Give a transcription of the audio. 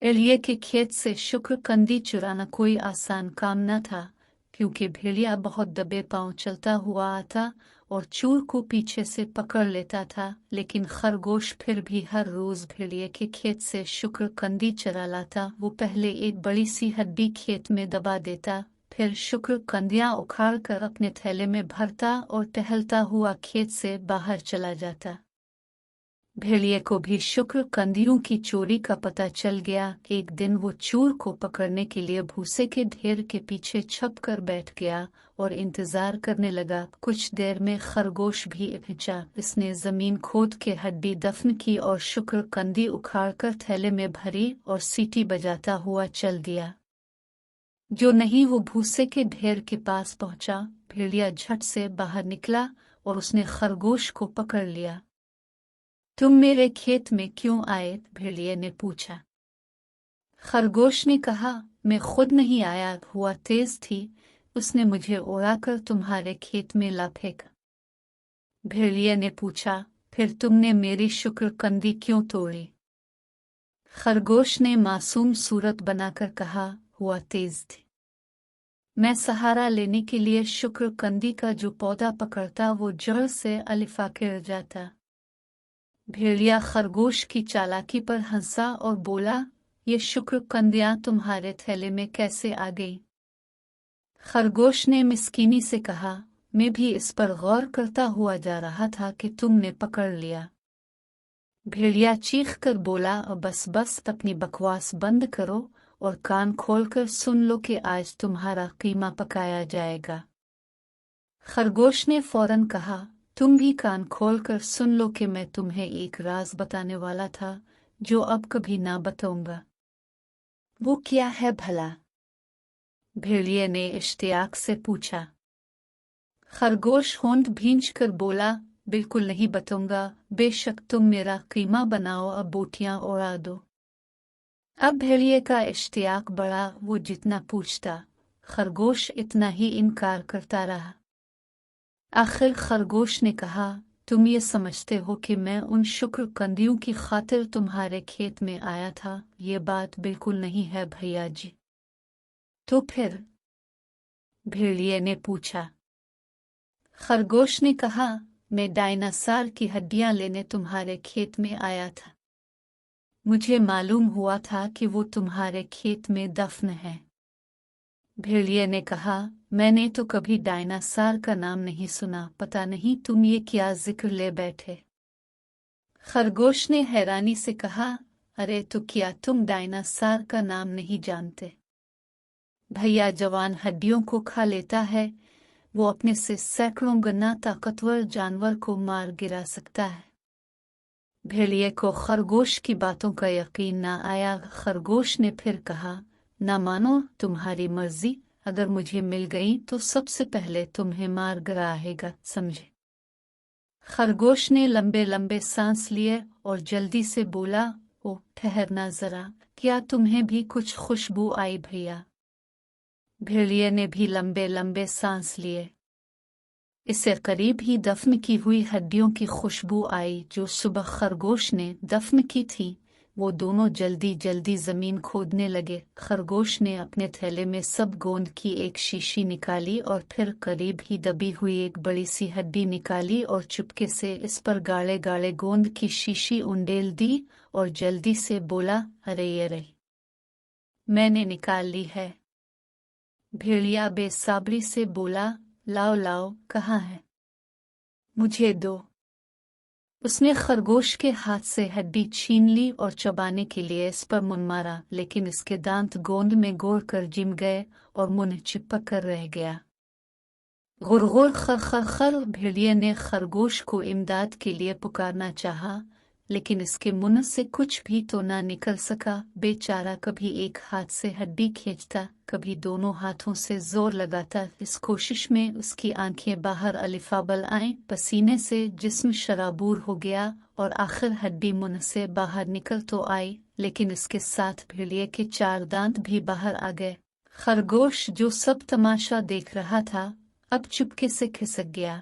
भेड़िए के खेत से शुक्रकंदी चुराना कोई आसान काम न था, क्योंकि भेड़िया बहुत दबे पांव चलता हुआ आता और चूर को पीछे से पकड़ लेता था। लेकिन खरगोश फिर भी हर रोज भेड़िए के खेत से शुक्रकंदी चुरा लाता। वो पहले एक बड़ी सी हड्डी खेत में दबा देता, फिर शुक्रकंदियां उखाड़ कर अपने थैले में भरता और टहलता हुआ खेत से बाहर चला जाता। भेड़िए को भी शुक्रकंदियों की चोरी का पता चल गया। एक दिन वो चूर को पकड़ने के लिए भूसे के ढेर के पीछे छप कर बैठ गया और इंतजार करने लगा। कुछ देर में खरगोश भी पहुंचा। इसने जमीन खोद के हड्डी दफन की और शुक्रकंदी उखाड़कर थैले में भरी और सीटी बजाता हुआ चल दिया। जो नहीं वो भूसे के ढेर के पास पहुंचा। भेड़िया झट से बाहर निकला और उसने खरगोश को पकड़ लिया। तुम मेरे खेत में क्यों आए? भेड़िए ने पूछा। खरगोश ने कहा, मैं खुद नहीं आया, हवा तेज थी, उसने मुझे उड़ाकर तुम्हारे खेत में ला फेंका। भेड़िए ने पूछा, फिर तुमने मेरी शुक्रकंदी क्यों तोड़ी? खरगोश ने मासूम सूरत बनाकर कहा, हवा तेज थी, मैं सहारा लेने के लिए शुक्रकंदी का जो पौधा पकड़ता वो जड़ से अलिफा गिर जाता। भेड़िया खरगोश की चालाकी पर हंसा और बोला, ये शुक्रकंदियां तुम्हारे थैले में कैसे आ गई? खरगोश ने मिस्कीनी से कहा, मैं भी इस पर गौर करता हुआ जा रहा था कि तुमने पकड़ लिया। भेड़िया चीख कर बोला, बस बस, अपनी बकवास बंद करो और कान खोलकर सुन लो कि आज तुम्हारा कीमा पकाया जाएगा। खरगोश ने फौरन कहा, तुम भी कान खोलकर सुन लो कि मैं तुम्हें एक राज बताने वाला था जो अब कभी ना बताऊंगा। वो क्या है भला? भेड़िए ने इश्तियाक से पूछा। खरगोश होंठ भींच कर बोला, बिल्कुल नहीं बताऊंगा, बेशक तुम मेरा कीमा बनाओ, अब बोटियां उड़ा दो। अब भेड़िए का इश्तियाक बढ़ा। वो जितना पूछता, खरगोश इतना ही इनकार करता रहा। आखिर खरगोश ने कहा, तुम ये समझते हो कि मैं उन शुक्रकंदियों की खातिर तुम्हारे खेत में आया था? ये बात बिल्कुल नहीं है भैया जी। तो फिर? भेड़िए ने पूछा। खरगोश ने कहा, मैं डायनासोर की हड्डियां लेने तुम्हारे खेत में आया था। मुझे मालूम हुआ था कि वो तुम्हारे खेत में दफन है। भेड़िए ने कहा, मैंने तो कभी डायनासोर का नाम नहीं सुना, पता नहीं तुम ये क्या जिक्र ले बैठे। खरगोश ने हैरानी से कहा, अरे तो क्या तुम डायनासोर का नाम नहीं जानते? भैया जवान हड्डियों को खा लेता है, वो अपने से सैकड़ों गुना ताकतवर जानवर को मार गिरा सकता है। भेड़िए को खरगोश की बातों का यकीन न आया। खरगोश ने फिर कहा, ना मानो तुम्हारी मर्जी, अगर मुझे मिल गई तो सबसे पहले तुम्हें मार गिराएगा, समझे? खरगोश ने लंबे लंबे सांस लिए और जल्दी से बोला, ओ ठहरना जरा, क्या तुम्हें भी कुछ खुशबू आई भैया? भेड़िए ने भी लंबे लंबे सांस लिए। इससे करीब ही दफन की हुई हड्डियों की खुशबू आई जो सुबह खरगोश ने दफन की थी। वो दोनों जल्दी जल्दी जमीन खोदने लगे। खरगोश ने अपने थैले में सब गोंद की एक शीशी निकाली और फिर करीब ही दबी हुई एक बड़ी सी हड्डी निकाली और चुपके से इस पर गाढ़े गाढ़े गोंद की शीशी उंडेल दी और जल्दी से बोला, अरे ये रही, मैंने निकाल ली है। भेड़िया बेसब्री से बोला, लाओ लाओ, कहाँ है? मुझे दो। उसने खरगोश के हाथ से हड्डी छीन ली और चबाने के लिए इस पर मुंह मारा, लेकिन इसके दांत गोंद में गोड़ कर जिम गए और मुंह चिपक कर रह गया। गुरगुर खर खर खर। भेड़िए ने खरगोश को इमदाद के लिए पुकारना चाहा, लेकिन इसके मुंह से कुछ भी तो ना निकल सका। बेचारा कभी एक हाथ से हड्डी खींचता, कभी दोनों हाथों से जोर लगाता। इस कोशिश में उसकी आंखें बाहर अलिफाबल आईं, पसीने से जिस्म शराबूर हो गया और आखिर हड्डी मुंह से बाहर निकल तो आई, लेकिन इसके साथ भेड़िए के 4 दांत भी बाहर आ गए। खरगोश जो सब तमाशा देख रहा था, अब चुपके से खिसक गया।